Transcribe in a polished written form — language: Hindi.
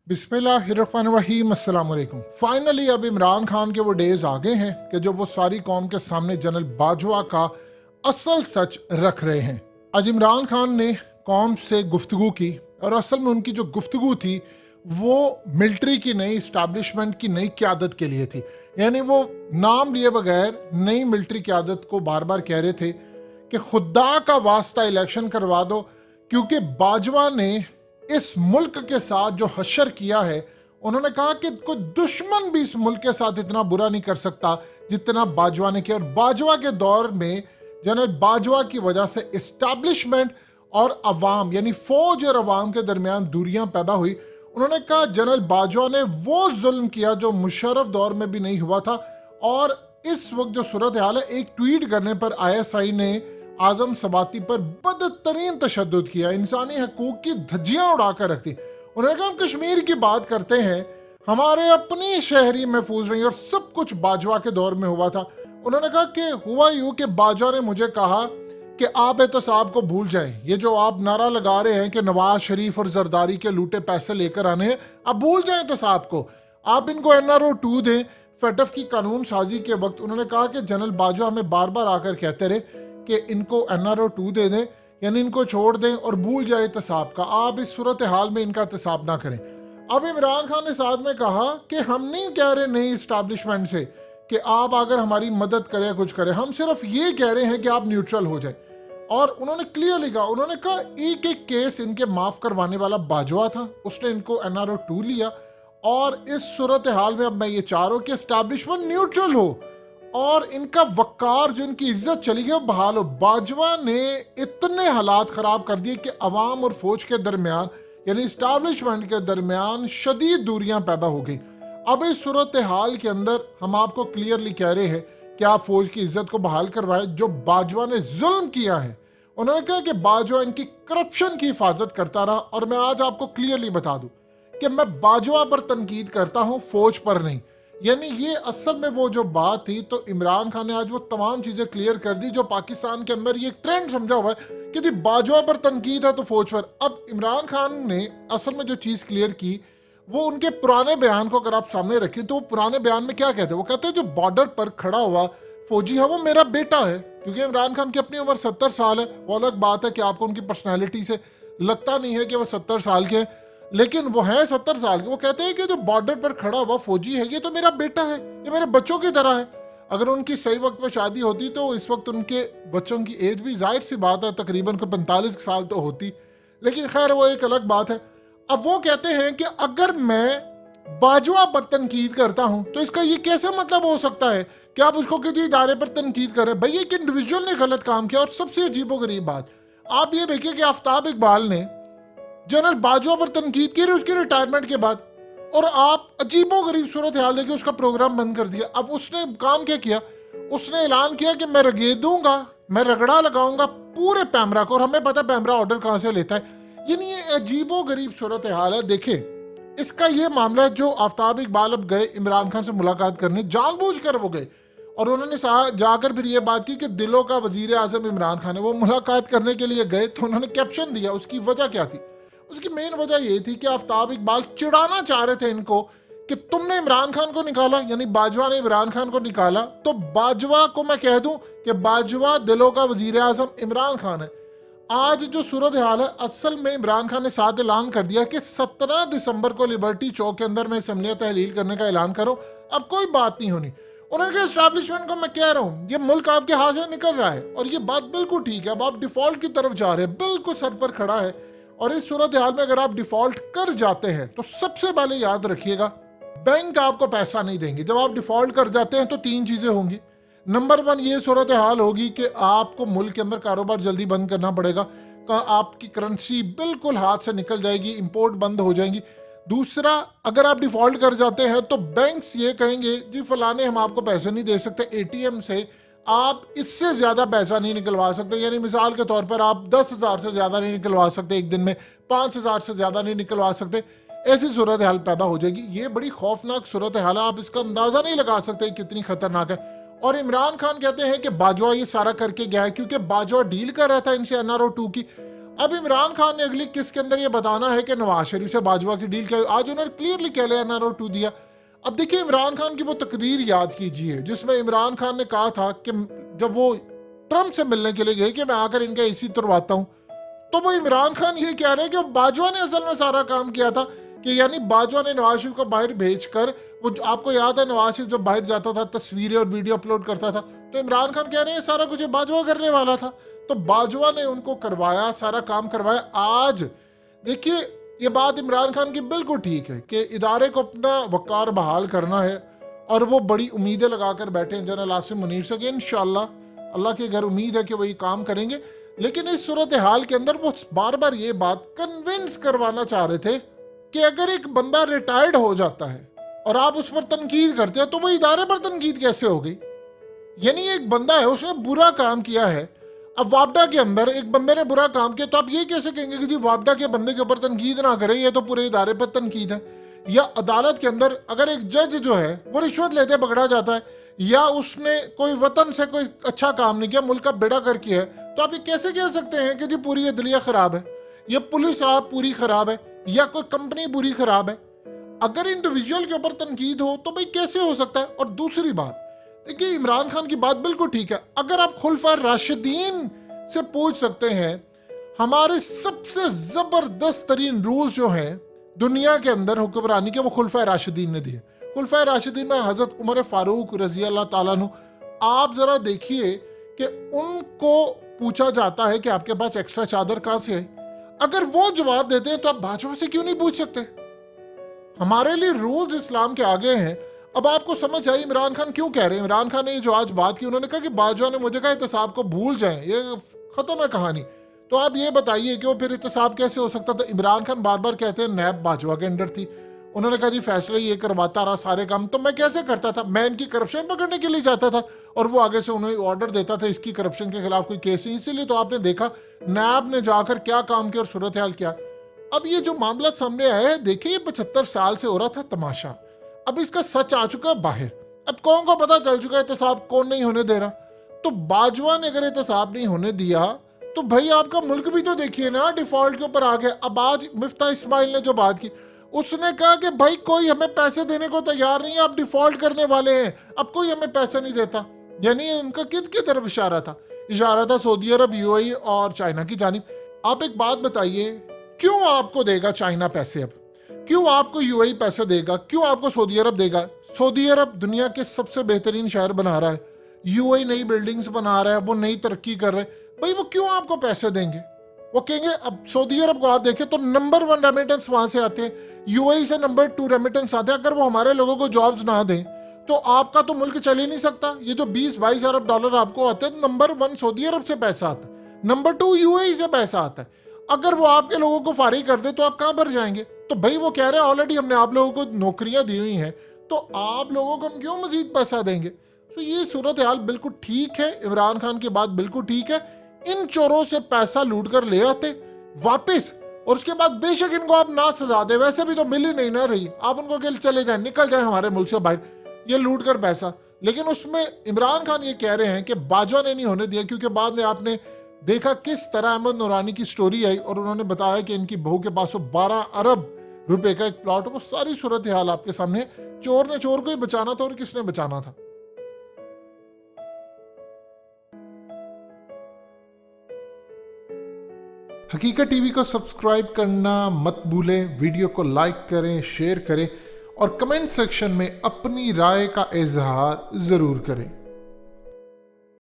बिस्मिल्लाहिर्रहमानिर्रहीम, अस्सलाम वालेकुम। फाइनली अब इमरान खान के वो डेज आ गए हैं कि जब वो सारी कौम के सामने जनरल बाजवा का असल सच रख रहे हैं। आज इमरान खान ने कौम से गुफ्तगू की और असल में उनकी जो गुफ्तगू थी वो मिलिट्री की नई इस्टेब्लिशमेंट की नई क़यादत के लिए थी। यानी वो नाम लिए बगैर नई मिलिट्री क़यादत को बार बार कह रहे थे कि खुदा का वास्ता इलेक्शन करवा दो, क्योंकि बाजवा ने इस मुल्क के साथ जो हशर किया है, उन्होंने कहा कि कोई दुश्मन भी इस मुल्क के साथ इतना बुरा नहीं कर सकता जितना बाजवा ने किया। और बाजवा के दौर में जनरल बाजवा की वजह से इस्टेब्लिशमेंट और अवाम यानी फौज और अवाम के दरमियान दूरियां पैदा हुई। उन्होंने कहा जनरल बाजवा ने वो जुल्म किया जो मुशर्रफ दौर में भी नहीं हुआ था। और इस वक्त जो सूरत हाल है, एक ट्वीट करने पर ISI ने आजम सबाती पर बदतरीन तशद्दुद किया, इंसानी हकूक की धज्जियां उड़ाकर रखती। उन्होंने कहा हम कश्मीर की बात करते हैं, हमारे अपनी शहरी महफूज रही और सब कुछ बाजवा के दौर में हुआ था। उन्होंने कहा कि हुआ यूं कि बाजवा ने मुझे कहा कि आप एहतसाब को भूल जाएं, ये जो आप नारा लगा रहे हैं कि नवाज शरीफ और जरदारी के लूटे पैसे लेकर आने हैं, आप भूल जाएं एहतसाब को, आप इनको NRO 2 दें। फेटफ की कानून साजी के वक्त उन्होंने कहा कि जनरल बाजवा हमें बार बार आकर कहते रहे कि इनको NRO 2 दे दें, यानी इनको छोड़ दें और भूल जाए एहतसाब का, आप इस सूरत हाल में इनका एहतसाब ना करें। अब इमरान खान ने साथ में कहा कि हम नहीं कह रहे नई इस्टेब्लिशमेंट से कि आप अगर हमारी मदद करें कुछ करें, हम सिर्फ ये कह रहे हैं कि आप न्यूट्रल हो जाए। और उन्होंने क्लियरली कहा, उन्होंने कहा एक एक केस इनके माफ करवाने वाला बाजवा था, उसने इनको NRO 2 लिया। और इस सूरत हाल में अब मैं ये चाह रहा हूं कि एस्टैब्लिशमेंट न्यूट्रल हो और इनका वकार जो इनकी इज्जत चली गई वो बहाल हो। बाजवा ने इतने हालात खराब कर दिए कि अवाम और फौज के दरमियान यानी इस्टेब्लिशमेंट के दरमियान शदीद दूरियां पैदा हो गई। अब इस सूरत हाल के अंदर हम आपको क्लियरली कह रहे हैं कि आप फौज की इज्जत को बहाल करवाएं जो बाजवा ने जुल्म किया है। उन्होंने कहा कि बाजवा इनकी करप्शन की हिफाजत करता रहा। और मैं आज आपको क्लियरली बता दूं कि मैं बाजवा पर तनकीद करता हूं, फौज पर नहीं। यानी ये असल में वो जो बात थी, तो इमरान खान ने आज वो तमाम चीजें क्लियर कर दी जो पाकिस्तान के अंदर ये ट्रेंड समझा हुआ है कि जी बाजवा पर तनकीद है तो फौज पर। अब इमरान खान ने असल में जो चीज क्लियर की वो उनके पुराने बयान को अगर आप सामने रखें तो वो पुराने बयान में क्या कहते हैं, वो कहते हैं जो बॉर्डर पर खड़ा हुआ फौजी है वो मेरा बेटा है। क्योंकि इमरान खान की अपनी उम्र 70 साल है। वो अलग बात है कि आपको उनकी पर्सनैलिटी से लगता नहीं है कि वो 70 साल के, लेकिन वो हैं 70 साल के। वो कहते हैं कि जो बॉर्डर पर खड़ा हुआ फौजी है ये तो मेरा बेटा है, ये मेरे बच्चों की तरह है। अगर उनकी सही वक्त पर शादी होती तो इस वक्त उनके बच्चों की एज भी जाहिर सी बात है तकरीबन को 45 साल तो होती, लेकिन खैर वो एक अलग बात है। अब वो कहते हैं कि अगर मैं बाजवा पर तनकीद करता हूं तो इसका ये कैसे मतलब हो सकता है कि आप उसको किसी इदारे पर तनकीद करें। भाई एक इंडिविजुअल ने गलत काम किया। और सबसे अजीबोगरीब बात आप ये देखिए कि आफ्ताब इकबाल ने जनरल बाजवा पर तनकीद की उसके रिटायरमेंट के बाद, और आप अजीबोगरीब सूरत हाल देखिए उसका प्रोग्राम बंद कर दिया। अब उसने काम क्या किया, उसने ऐलान किया कि मैं रगेद दूंगा, मैं रगड़ा लगाऊंगा पूरे पैमरा को। और हमें पता है पैमरा ऑर्डर कहां से लेता है। यानी ये अजीबोगरीब सूरत हाल है। देखिए इसका ये मामला जो आफ्ताब इकबाल अब गए इमरान खान से मुलाकात करने, जानबूझकर वो गए और उन्होंने जाकर फिर ये बात की कि दिलों का वजीर आजम इमरान खान है। वो मुलाकात करने के लिए गए तो उन्होंने कैप्शन दिया, उसकी वजह क्या थी? उसकी मेन वजह ये थी कि आफ्ताब इकबाल चिढ़ाना चाह रहे थे इनको कि तुमने इमरान खान को निकाला, यानी बाजवा ने इमरान खान को निकाला, तो बाजवा को मैं कह दूं कि बाजवा दिलों का वजीर आजम इमरान खान है। आज जो सूरत हाल है, असल में इमरान खान ने साथ ऐलान कर दिया कि 17 दिसंबर को लिबर्टी चौक के अंदर मैं असम्बलियां तहलील करने का ऐलान करो। अब कोई बात नहीं होनी। उन्होंने कहा एस्टैब्लिशमेंट को मैं कह रहा हूँ ये मुल्क आपके हाथ से निकल रहा है और ये बात बिल्कुल ठीक है। अब आप डिफॉल्ट की तरफ जा रहे हैं, बिल्कुल सर पर खड़ा है। और इस सूरत हाल में अगर आप डिफॉल्ट कर जाते हैं तो सबसे पहले याद रखिएगा बैंक आपको पैसा नहीं देंगे। जब आप डिफॉल्ट कर जाते हैं तो 3 चीजें होंगी। नंबर 1 ये सूरत हाल होगी कि आपको मुल्क के अंदर कारोबार जल्दी बंद करना पड़ेगा, आपकी करेंसी बिल्कुल हाथ से निकल जाएगी, इंपोर्ट बंद हो जाएंगी। दूसरा, अगर आप डिफॉल्ट कर जाते हैं तो बैंक्स ये कहेंगे जी फलाने हम आपको पैसे नहीं दे सकते, ATM से आप इससे ज्यादा पैसा नहीं निकलवा सकते। यानी मिसाल के तौर पर आप 10,000 से ज्यादा नहीं निकलवा सकते एक दिन में, 5,000 से ज्यादा नहीं निकलवा सकते। ऐसी सूरत हाल पैदा हो जाएगी। ये बड़ी खौफनाक सूरत हाल है, आप इसका अंदाजा नहीं लगा सकते कितनी खतरनाक है। और इमरान खान कहते हैं कि बाजवा ये सारा करके गया है क्योंकि बाजवा डील कर रहा था इनसे NRO 2 की। अब इमरान खान ने अगली किस के अंदर ये बताना है कि नवाज शरीफ से बाजवा की डील क्या, आज उन्होंने क्लियरली कह लिया एनआरओ 2 दिया। अब देखिए इमरान खान की वो तकरीर याद कीजिए जिसमें इमरान खान ने कहा था कि जब वो ट्रम्प से मिलने के लिए गए कि मैं आकर इनका एसी तुरवाता हूं, तो वो इमरान खान ये कह रहे हैं कि बाजवा ने असल में सारा काम किया था, कि यानी बाजवा ने नवाज शरीफ को बाहर भेजकर, वो आपको याद है नवाज शरीफ जब बाहर जाता था तस्वीरें और वीडियो अपलोड करता था, तो इमरान खान कह रहे हैं सारा कुछ बाजवा करने वाला था, तो बाजवा ने उनको करवाया, सारा काम करवाया। आज देखिए ये बात इमरान खान की बिल्कुल ठीक है कि इदारे को अपना वकार बहाल करना है और वो बड़ी उम्मीदें लगाकर बैठे हैं जनरल आसिम मुनीर से कि इंशाल्लाह अल्लाह के घर उम्मीद है कि वही काम करेंगे। लेकिन इस सूरत हाल के अंदर वो बार बार ये बात कन्विंस करवाना चाह रहे थे कि अगर एक बंदा रिटायर्ड हो जाता है और आप उस पर तनकीद करते हैं तो वो इदारे पर तनकीद कैसे हो गई। यानी एक बंदा है उसने बुरा काम किया है, अब वापडा के अंदर एक बंदे ने बुरा काम किया तो आप ये कैसे कहेंगे कि जी वापडा के बंदे के ऊपर तनकीद ना करें, ये तो पूरे इदारे पर तनकीद है। या अदालत के अंदर अगर एक जज जो है वो रिश्वत लेते पकड़ा जाता है या उसने कोई वतन से कोई अच्छा काम नहीं किया, मुल्क का बेड़ा कर किया है, तो आप ये कैसे कह सकते हैं कि जी पूरी अदलिया खराब है या पुलिस आप पूरी खराब है या कोई कंपनी बुरी खराब है। अगर इंडिविजुअल के ऊपर तनकीद हो तो भाई कैसे हो सकता है। और दूसरी बात देखिए इमरान खान की बात बिल्कुल ठीक है, अगर आप खुलफा राशिदीन से पूछ सकते हैं हमारे सबसे जबरदस्त तरीन रूल जो हैं दुनिया के अंदर हुक्मरानी के वो खुलफा राशिदीन ने दिए। खुलफा राशिदीन में हजरत उमर फारूक रजी अल्लाह ताला अन्हु, आप जरा देखिए कि उनको पूछा जाता है कि आपके पास एक्स्ट्रा चादर कहां से है, अगर वो जवाब देते हैं तो आप बाजवा से क्यों नहीं पूछ सकते। हमारे लिए रूल्स इस्लाम के आगे हैं। अब आपको समझ आई इमरान खान क्यों कह रहे हैं। इमरान खान ने जो आज बात की, उन्होंने कहा कि बाजवा ने मुझे कहा एहतसाब को भूल जाएं, ये खत्म है कहानी। तो आप ये बताइए कि वो फिर एहतसाब कैसे हो सकता था। इमरान खान बार बार कहते हैं नैब बाजवा के अंडर थी, उन्होंने कहा जी फैसले ये करवाता रहा सारे काम, तो मैं कैसे करता था, मैं इनकी करप्शन पकड़ने के लिए जाता था और वो आगे से उन्हें ऑर्डर देता था इसकी करप्शन के खिलाफ कोई केस नहीं। इसीलिए तो आपने देखा नैब ने जाकर क्या काम किया और सूरत हाल क्या। अब ये जो मामला सामने आया है देखिए ये 75 साल से हो रहा था तमाशा, अब इसका सच आ चुका है बाहर। अब कौन को पता चल चुका है एहतसाब कौन नहीं होने दे रहा। तो बाजवा ने अगर एहतसाब नहीं होने दिया तो भाई आपका मुल्क भी तो देखिए ना डिफॉल्ट के ऊपर आ गया। अब आज मिफ्ता इस्माइल ने जो बात की, उसने कहा कि भाई कोई हमें पैसे देने को तैयार नहीं है, आप डिफॉल्ट करने वाले हैं, अब कोई हमें पैसे नहीं देता। यानी उनका किसकी तरफ इशारा था, इशारा था सऊदी अरब, यूएई और चाइना की जानिब। आप एक बात बताइए, क्यों आपको देगा चाइना पैसे, अब क्यों आपको यूएई पैसे देगा, क्यों आपको सऊदी अरब देगा। सऊदी अरब दुनिया के सबसे बेहतरीन शहर बना रहा है, यूएई नई बिल्डिंग्स बना रहा है, वो नई तरक्की कर रहे हैं, भाई वो क्यों आपको पैसे देंगे। वो कहेंगे, अब सऊदी अरब को आप देखें तो नंबर 1 रेमिटेंस वहां से आते हैं, यूएई से नंबर 2 रेमिटेंस आते हैं। अगर वो हमारे लोगों को जॉब्स ना दें तो आपका तो मुल्क चल ही नहीं सकता। ये जो 20-22 अरब डॉलर आपको आते हैं, नंबर 1 सऊदी अरब से पैसा आता है, नंबर 2 यूएई से पैसा आता है। अगर वो आपके लोगों को फारिग कर दे तो आप कहां पर जाएंगे। तो भाई वो कह रहे हैं ऑलरेडी हमने आप लोगों को नौकरियां दी हुई हैं, तो आप लोगों को हम क्यों मजीद पैसा देंगे। तो ये सूरत हाल बिल्कुल ठीक है, इमरान खान की बात बिल्कुल ठीक है। इन चोरों से पैसा लूट कर ले आते वापस और उसके बाद बेशक इनको आप ना सजा दे, वैसे भी तो मिल ही नहीं ना रही, आप उनको कह चले जाए, निकल जाए हमारे मुल्क से बाहर, ये लूट कर पैसा। लेकिन उसमें इमरान खान ये कह रहे हैं कि बाजवा ने नहीं होने दिया, क्योंकि बाद में आपने देखा किस तरह अहमद नूरानी की स्टोरी आई और उन्होंने बताया कि इनकी बहू के पास 12 अरब रुपए का एक प्लॉट, वो सारी सूरत हाल आपके सामने। चोर ने चोर को ही बचाना था और किसने बचाना था। हकीकत टीवी को सब्सक्राइब करना मत भूलें, वीडियो को लाइक करें, शेयर करें और कमेंट सेक्शन में अपनी राय का इजहार जरूर करें।